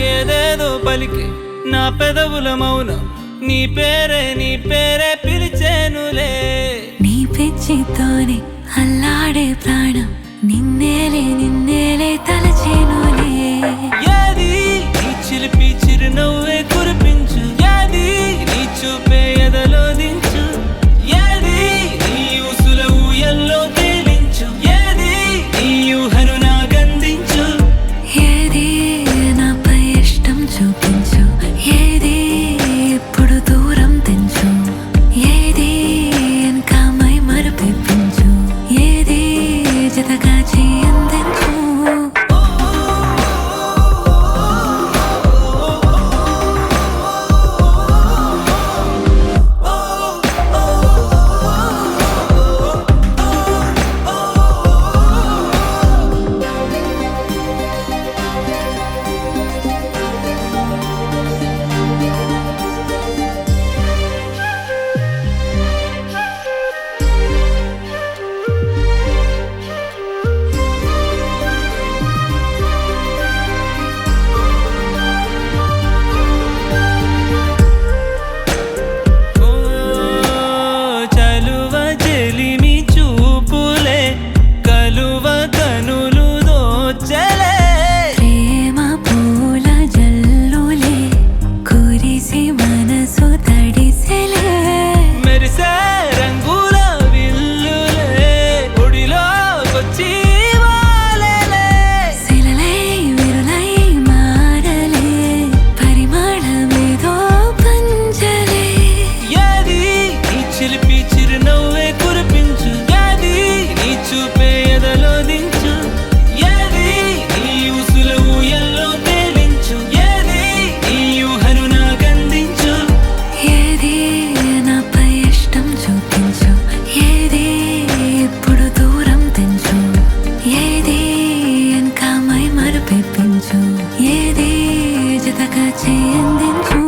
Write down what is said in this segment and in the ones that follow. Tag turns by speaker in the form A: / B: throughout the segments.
A: ఏదేదో పలికి నా పెదవుల మౌనం నీ పేరే పిలిచేనులే.
B: నీ పిచ్చితోనే అల్లాడే ప్రాణం నిన్నేలే తలచేనులే.
A: ఏది నీ చిలిపి చిరునవ్వే కురిపించు, ఏది నీ చూపే ఎదలో దించు, ఏది నీ ఊసుల ఊయల్లో తేలించు, ఏది నీ ఊహను నాకందించు.
B: ఏది నాపై ఇష్టం చూపించు, ఏది ఎప్పుడు దూరం తెంచు, ఏది ఇంకా మై మరపించు, ఏది జతగా చేయందించు. ఏది జతగా చేయందించు.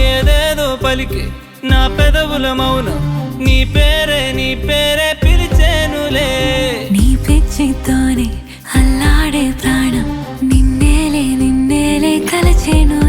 A: ఏదేదో పలికి నా పెదవుల మౌనం నీ పేరే పిలిచేనులే.
B: నీ పిచ్చితోనే అల్లాడే ప్రాణం నిన్నేలే కలచేను.